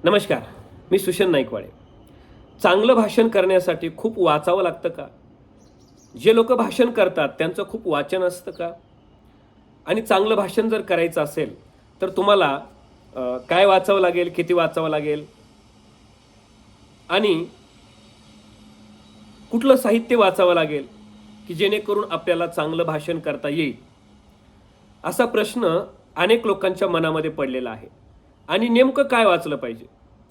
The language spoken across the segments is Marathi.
नमस्कार. मी सुशन नाईकवाडे. चांगलं भाषण करण्यासाठी खूप वाचावं लागतं का? जे लोक भाषण करतात त्यांचं खूप वाचन असतं का? आणि चांगलं भाषण जर करायचं असेल तर तुम्हाला काय वाचावं लागेल, किती वाचावं लागेल आणि कुठलं साहित्य वाचावं लागेल की जेणेकरून आपल्याला चांगलं भाषण करता येईल? असा प्रश्न अनेक लोकांच्या मनामध्ये पडलेला आहे. आणि नेमकं काय वाचलं पाहिजे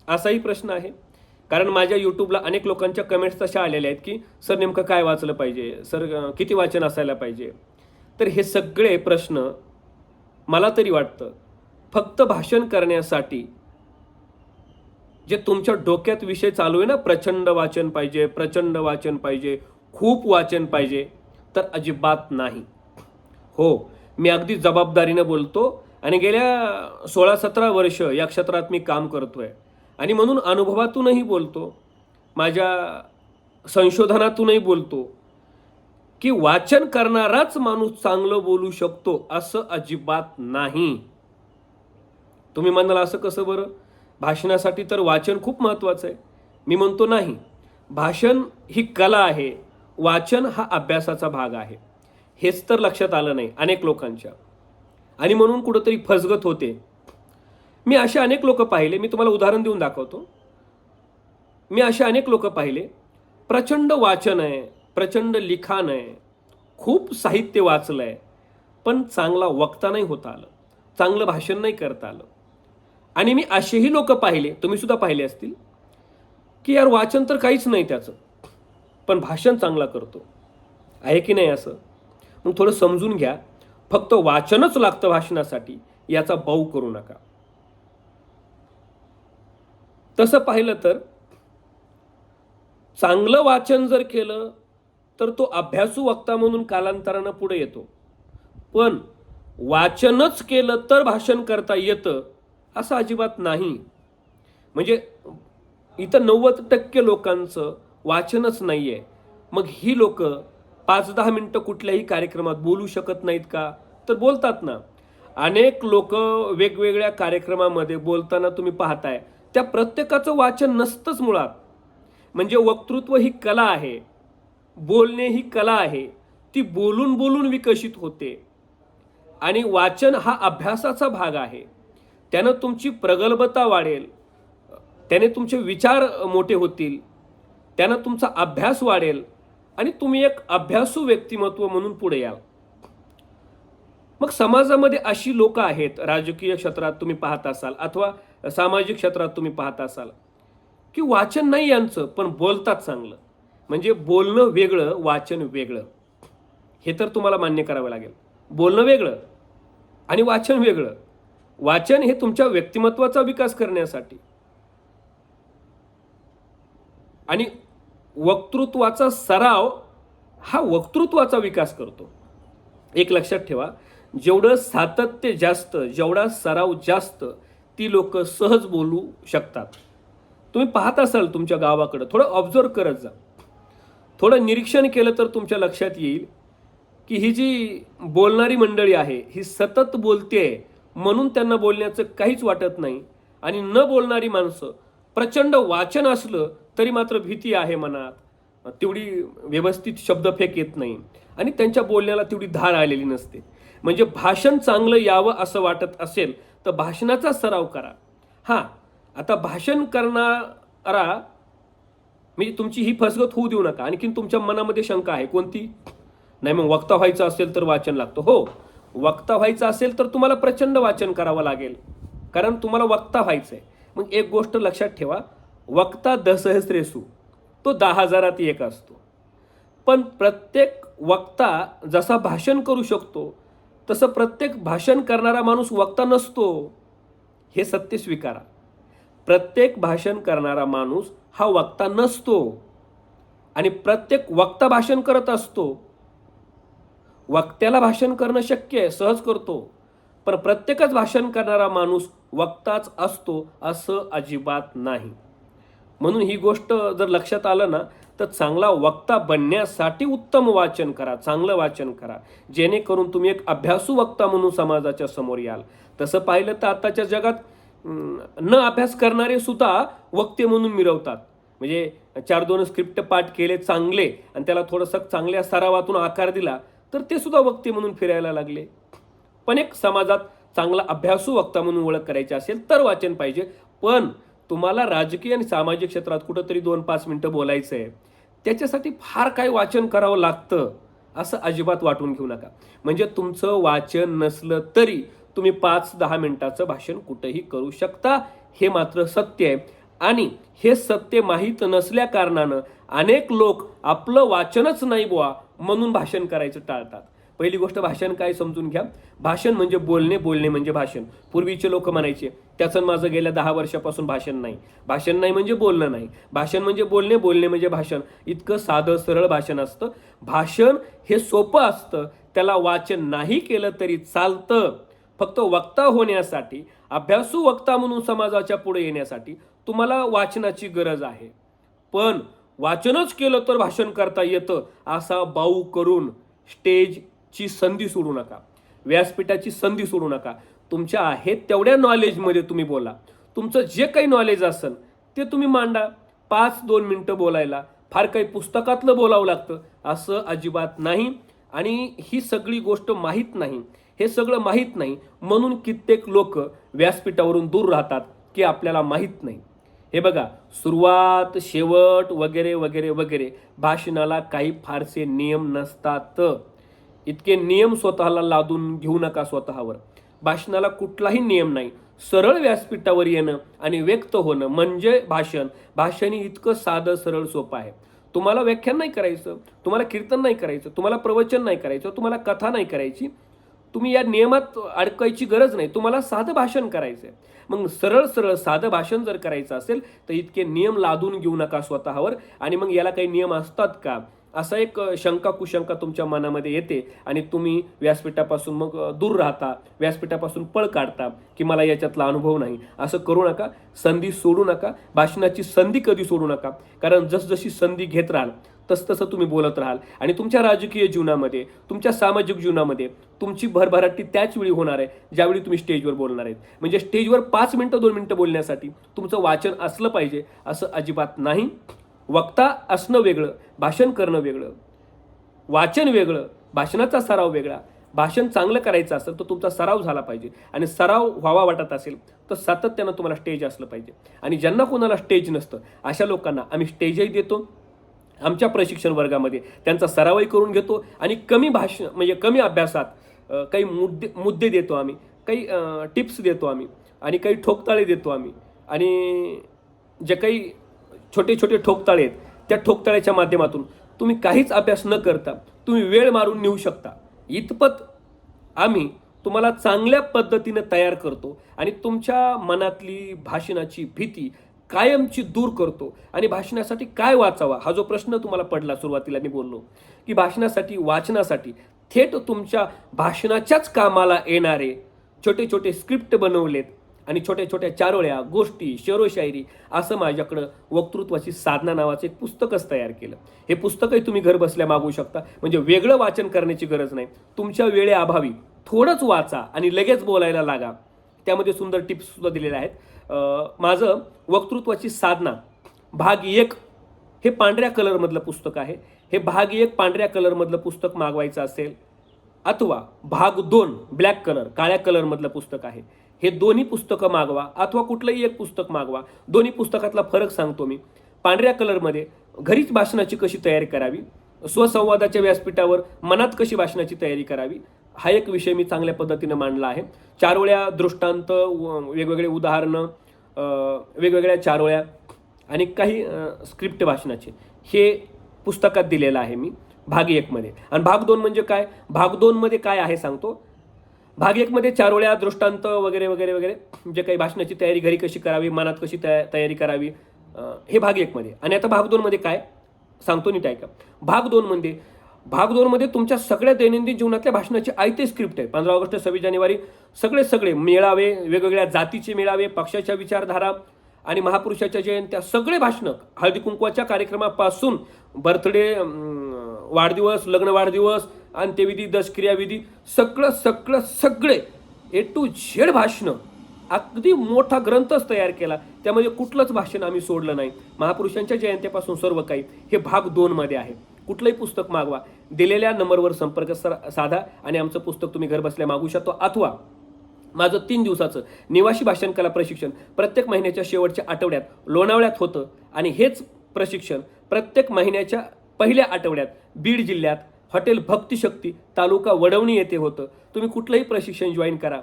असाही प्रश्न आहे. कारण माझ्या यूट्यूबला अनेक लोकांच्या कमेंट्स तशा आलेल्या आहेत की सर नेमकं काय वाचलं पाहिजे, सर किती वाचन असायला पाहिजे. तर हे सगळे प्रश्न मला तरी वाटतं फक्त भाषण करण्यासाठी जे तुमच्या डोक्यात विषय चालू आहे ना, प्रचंड वाचन पाहिजे, प्रचंड वाचन पाहिजे, खूप वाचन पाहिजे, तर अजिबात नाही. हो, मी अगदी जबाबदारीनं बोलतो आणि गेल्या 16-17 वर्ष या क्षेत्रात मी काम करतोय आणि म्हणून अनुभवातूनही बोलतो, माझ्या संशोधनातूनही बोलतो की वाचन करणाराच माणूस चांगलं बोलू शकतो असं अजिबात नाही. तुम्ही म्हणाल असं कसं बरं? भाषणासाठी तर वाचन खूप महत्त्वाचं आहे. मी म्हणतो नाही. भाषण ही कला आहे, वाचन हा अभ्यासाचा भाग आहे. हेच तर लक्षात आलं नाही अनेक लोकांच्या आणि म्हणून कुठंतरी फसगत होते. मी असे अनेक लोक पाहिले, मी तुम्हाला उदाहरण देऊन दाखवतो. मी असे अनेक लोक पाहिले, प्रचंड वाचन आहे, प्रचंड लिखाण आहे, खूप साहित्य वाचलं आहे, पण चांगला वक्ता नाही होता आलं, चांगलं भाषण नाही करता आलं. आणि मी असेही लोक पाहिले, तुम्ही सुद्धा पाहिले असतील, की यार वाचन तर काहीच नाही त्याचं, पण भाषण चांगला करतो. आहे की नाही असं? मग थोडं समजून घ्या. फक्त वाचनच लागतं भाषणासाठी याचा बाऊ करू नका. तसं पाहिलं तर चांगलं वाचन जर केलं तर तो अभ्यासू वक्ता म्हणून कालांतरानं पुढे येतो. पण वाचनच केलं तर भाषण करता येतं असं अजिबात नाही. म्हणजे इथं 90% लोकांचं वाचनच नाही आहे. मग ही लोक 5-10 मिनटं कुठल्याही कार्यक्रमात बोलू शकत नाहीत का? तर बोलतात ना. अनेक लोक वेगवेगळ्या कार्यक्रमामध्ये बोलताना तुम्ही पाहताय, त्या प्रत्येकाचं वाचन नसतंच मुळात. म्हणजे वक्तृत्व ही कला आहे, बोलणे ही कला आहे. ती बोलून बोलून विकसित होते आणि वाचन हा अभ्यासाचा भाग आहे. त्यानं तुमची प्रगल्भता वाढेल, त्याने तुमचे विचार मोठे होतील, त्यानं तुमचा अभ्यास वाढेल आणि तुम्ही एक अभ्यासू व्यक्तिमत्व म्हणून पुढे याल. मग समाजामध्ये अशी लोक आहेत, राजकीय क्षेत्रात तुम्ही पाहत असाल अथवा सामाजिक क्षेत्रात तुम्ही पाहत असाल, की वाचन नाही यांचं पण बोलतात चांगलं. म्हणजे बोलणं वेगळं, वाचन वेगळं. हे तर तुम्हाला मान्य करावं लागेल. बोलणं वेगळं आणि वाचन वेगळं. वाचन हे तुमच्या व्यक्तिमत्वाचा विकास करण्यासाठी आणि वक्तृत्वाचा सराव हा वक्तृत्वाचा विकास करतो. एक लक्षात ठेवा, जेवढं सातत्य जास्त, जेवढा सराव जास्त, ती लोक सहज बोलू शकतात. तुम्ही पाहत असाल तुमच्या गावाकडं, थोडं ऑब्झर्व करत जा, थोडं निरीक्षण केलं तर तुमच्या लक्षात येईल की ही जी बोलणारी मंडळी आहे ही सतत बोलते म्हणून त्यांना बोलण्याचं काहीच वाटत नाही. आणि न बोलणारी माणसं, प्रचंड वाचन असलं तरी मात्र भीती आहे मनात, तेवढी व्यवस्थित शब्दफेक येत नाही आणि त्यांच्या बोलण्याला तेवढी धार आलेली नसते. म्हणजे भाषण चांगलं यावं असं वाटत असेल तर भाषणाचा सराव करा. हां, आता भाषण करणारा म्हणजे तुमची ही फसगत होऊ देऊ नका. आणखीन तुमच्या मनामध्ये शंका आहे कोणती? नाही मग वक्ता व्हायचं असेल तर वाचन लागतं. हो, वक्ता व्हायचं असेल तर तुम्हाला प्रचंड वाचन करावं लागेल, कारण तुम्हाला वक्ता व्हायचं आहे. मग एक गोष्ट लक्षात ठेवा, वक्ता दसहस्रेसु, तो 10,000त एक असतो. पण प्रत्येक वक्ता जसा भाषण करू शकतो तसं प्रत्येक भाषण करणारा माणूस वक्ता नसतो. हे सत्य स्वीकारा. प्रत्येक भाषण करणारा माणूस हा वक्ता नसतो आणि प्रत्येक वक्ता भाषण करत असतो. वक्त्याला भाषण करणं शक्य आहे, सहज करतो, पण प्रत्येकच भाषण करणारा माणूस वक्ताच असतो असं अजिबात नाही. म्हणून ही गोष्ट जर लक्षात आलं ना, तर चांगला वक्ता बनण्यासाठी उत्तम वाचन करा, चांगलं वाचन करा, जेणेकरून तुम्ही एक अभ्यासू वक्ता म्हणून समाजाच्या समोर याल. तसं पाहिलं तर आताच्या जगात न अभ्यास करणारे सुद्धा वक्ते म्हणून मिरवतात. म्हणजे 4-2 स्क्रिप्ट पाठ केले चांगले आणि त्याला थोडंसं चांगल्या सरावातून आकार दिला तर ते सुद्धा वक्ते म्हणून फिरायला लागले. पण एक समाजात चांगला अभ्यासू वक्ता म्हणून ओळख करायची असेल तर वाचन पाहिजे. पण तुम्हाला राजकीय आणि सामाजिक क्षेत्रात कुठंतरी 2-5 मिनिटं बोलायचं आहे, त्याच्यासाठी फार काही वाचन करावं लागतं असं अजिबात वाटून घेऊ नका. म्हणजे तुमचं वाचन नसलं तरी तुम्ही 5-10 मिनिटाचं भाषण कुठंही करू शकता, हे मात्र सत्य आहे. आणि हे सत्य माहीत नसल्या कारणानं अनेक लोक आपलं वाचनच नाही बुवा म्हणून भाषण करायचं टाळतात. पहिली गोष्ट, भाषण काय समजून घ्या. भाषण म्हणजे बोलणे, बोलणे म्हणजे भाषण. पूर्वीचे लोक म्हणायचे त्याचं माझं गेल्या 10 वर्षापासून भाषण नाही. भाषण नाही म्हणजे बोलणं नाही, भाषण म्हणजे बोलणे, बोलणे म्हणजे भाषण. इतकं साधं सरळ भाषण असतं. भाषण हे सोपं असतं, त्याला वाचन नाही केलं तरी चालतं. फक्त वक्ता होण्यासाठी, अभ्यासू वक्ता म्हणून समाजाच्या पुढे येण्यासाठी तुम्हाला वाचनाची गरज आहे. पण वाचनच केलं तर भाषण करता येतं असा बाऊ करून स्टेजची संधी सोडू नका, व्यासपीठाची संधी सोडू नका. तुमच्या आहेत तेवढ्या नॉलेजमध्ये तुम्ही बोला. तुमचं जे काही नॉलेज असेल ते तुम्ही मांडा. 5-2 मिनिटं बोलायला फार काही पुस्तकातलं बोलावं लागतं असं अजिबात नाही. आणि ही सगळी गोष्ट माहीत नाही, हे सगळं माहीत नाही म्हणून कित्येक लोक व्यासपीठावरून दूर राहतात की आपल्याला माहीत नाही. हे बघा, सुरुवात, शेवट वगैरे वगैरे वगैरे भाषणाला काही फारसे नियम नसतात. इतके नियम स्वतःला लादून घेऊ नका स्वतःवर. भाषणाला कुठलाही नियम नाही. सरळ व्यासपीठावर येणं आणि व्यक्त होणं म्हणजे भाषण. भाषण ही इतकं साधं सरळ सोपं आहे. तुम्हाला व्याख्यान नाही करायचं, तुम्हाला कीर्तन नाही करायचं, तुम्हाला प्रवचन नाही करायचं, तुम्हाला कथा नाही करायची, तुम्ही या नियमात अडकायची गरज नाही. तुम्हाला साधं भाषण करायचं आहे. मग सरळ सरळ साधं भाषण जर करायचं असेल तर इतके नियम लादून घेऊ नका स्वतःवर. आणि मग याला काही नियम असतात का असा एक शंका कुशंका तुमच्या मनामध्ये येते आणि तुम्ही व्यासपीठापासून मग दूर राहता, व्यासपीठापासून पळ काढता की मला याच्यातला अनुभव नाही. असं करू नका. संधी सोडू नका. भाषणाची संधी कधी सोडू नका. कारण जसजशी संधी घेत राहाल तसतसं तुम्ही बोलत राहाल. आणि तुमच्या राजकीय जीवनामध्ये, तुमच्या सामाजिक जीवनामध्ये तुमची भरभराटी त्याच वेळी होणार आहे ज्यावेळी तुम्ही स्टेजवर बोलणार आहेत. म्हणजे स्टेजवर 5 मिनिटं 2 मिनिटं बोलण्यासाठी तुमचं वाचन असलं पाहिजे असं अजिबात नाही. वक्ता असणं वेगळं, भाषण करणं वेगळं, वाचन वेगळं, भाषणाचा सराव वेगळा. भाषण चांगलं करायचं असेल तर तुमचा सराव झाला पाहिजे. आणि सराव व्हावा वाटत असेल तर सातत्यानं तुम्हाला स्टेज असलं पाहिजे. आणि ज्यांना कोणाला स्टेज नसतं अशा लोकांना आम्ही स्टेजही देतो. आमच्या प्रशिक्षण वर्गामध्ये त्यांचा सरावही करून घेतो. आणि कमी म्हणजे कमी अभ्यासात काही मुद्दे देतो आम्ही, काही टिप्स देतो आम्ही, आणि काही ठोकताळे देतो आम्ही. आणि जे काही छोटे छोटे ठोकताळे आहेत त्या ठोकताळ्याच्या माध्यमातून तुम्ही काहीच अभ्यास न करता तुम्ही वेळ मारून नेऊ शकता. इतपत आम्ही तुम्हाला चांगल्या पद्धतीने तयार करतो आणि तुमच्या मनातली भाषणाची भीती कायमची दूर करतो. आणि भाषणासाठी काय वाचावा हा जो प्रश्न तुम्हाला पडला, सुरुवातीला मी बोललो की भाषणासाठी, वाचनासाठी थेट तुमच्या भाषणाच्याच कामाला येणारे छोटे छोटे स्क्रिप्ट बनवलेत आणि छोट्या छोट्या चारोळ्या, गोष्टी, शेरोशायरी असं माझ्याकडं वक्तृत्वाची साधना नावाचं एक पुस्तकच तयार केलं. हे पुस्तकही तुम्ही घर बसल्या मागवू शकता. म्हणजे वेगळं वाचन करण्याची गरज नाही. तुमच्या वेळेअभावी थोडंच वाचा आणि लगेच बोलायला लागा. त्यामध्ये सुंदर टिप्स सुद्धा दिलेल्या आहेत. माझं वक्तृत्वाची साधना भाग 1 हे पांढऱ्या कलरमधलं पुस्तक आहे. हे भाग 1 पांढऱ्या कलरमधलं पुस्तक मागवायचं असेल, अथवा भाग 2 ब्लॅक कलर, काळ्या कलरमधलं पुस्तक आहे, हे दोन्ही पुस्तकं मागवा. अथवा कुठलंही एक पुस्तक मागवा. दोन्ही पुस्तकातला फरक सांगतो मी. पांढऱ्या कलरमध्ये घरीच भाषणाची कशी तयारी करावी, स्वसंवादाच्या व्यासपीठावर मनात कशी भाषणाची तयारी करावी, हा एक विषय मी चांगल्या पद्धतीने मांडला आहे. चारोळ्या, दृष्टांत, वेगवेगळे उदाहरणं, वेगवेगळ्या चारोळ्या आणि काही स्क्रिप्ट भाषणाचे हे पुस्तकात दिलेलं आहे मी भाग 1 मध्ये. आणि भाग 2 म्हणजे काय, भाग 2 मध्ये काय आहे सांगतो. भाग 1 मध्ये चारोळ्या, दृष्टांत वगैरे वगैरे वगैरे जे काही भाषणाची तयारी घरी कशी करावी, मनात कशी तयारी करावी, हे भाग 1 मध्ये. आणि आता भाग 2 मध्ये काय सांगतो नीट ऐका. भाग 2 मध्ये तुमच्या सगळ्या दैनंदिन जीवनातल्या भाषणाची आयते स्क्रिप्ट आहे. 15 ऑगस्ट, 26 जानेवारी सगळे मेळावे, वेगवेगळ्या जातीचे मेळावे, पक्षाच्या विचारधारा आणि महापुरुषाच्या जयंत्या, सगळे भाषणं, हळदी कुंकवाच्या कार्यक्रमापासून बर्थडे, वाढदिवस, लग्न वाढदिवस, अंत्यविधी, दशक्रियाविधी, सगळे A to Z भाषणं अगदी मोठा ग्रंथच तयार केला, त्यामध्ये कुठलंच भाषण आम्ही सोडलं नाही. महापुरुषांच्या जयंतीपासून सर्व काही हे भाग 2 मध्ये आहे. कुठलंही पुस्तक मागवा, दिलेल्या नंबरवर संपर्क साधा आणि आमचं पुस्तक तुम्ही घर बसल्या मागू शकतो. अथवा माझं 3 दिवसाचं निवासी भाषण कला प्रशिक्षण प्रत्येक महिन्याच्या शेवटच्या आठवड्यात लोणावळ्यात होतं आणि हेच प्रशिक्षण प्रत्येक महिन्याच्या पहिल्या आठवड्यात बीड जिल्ह्यात हॉटेल भक्तिशक्ती तालुका वडवणी येथे होतं. तुम्ही कुठलंही प्रशिक्षण जॉईन करा.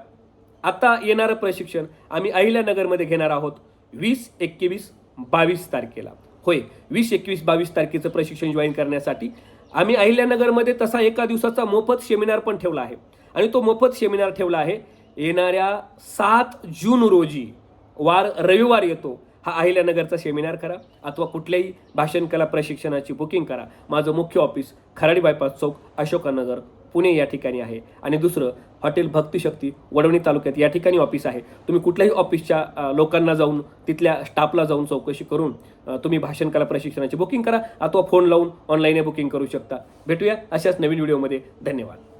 आता येणारं प्रशिक्षण आम्ही अहिल्यानगरमध्ये घेणार आहोत 20, 21, 22 तारखेला. होय, 20, 21, 22 तारखेचं प्रशिक्षण जॉईन करण्यासाठी आम्ही अहिल्यानगरमध्ये तसा एका दिवसाचा मोफत सेमिनार पण ठेवला आहे. आणि तो मोफत सेमिनार ठेवला आहे येणाऱ्या 7 जून रोजी, वार रविवार येतो. हा अहिल्यानगरचा सेमिनार करा अथवा कुठल्याही भाषण कला प्रशिक्षणाची बुकिंग करा. माझं मुख्य ऑफिस खराडी बायपास चौक, अशोकानगर, पुणे या ठिकाणी आहे. आणि दुसरं हॉटेल भक्तिशक्ती वडवणी तालुक्यात या ठिकाणी ऑफिस आहे. तुम्ही कुठल्याही ऑफिसच्या लोकांना जाऊन, तिथल्या स्टाफला जाऊन चौकशी करून तुम्ही भाषण कला प्रशिक्षणाची बुकिंग करा अथवा फोन लावून ऑनलाईन बुकिंग करू शकता. भेटूया अशाच नवीन व्हिडिओमध्ये. धन्यवाद.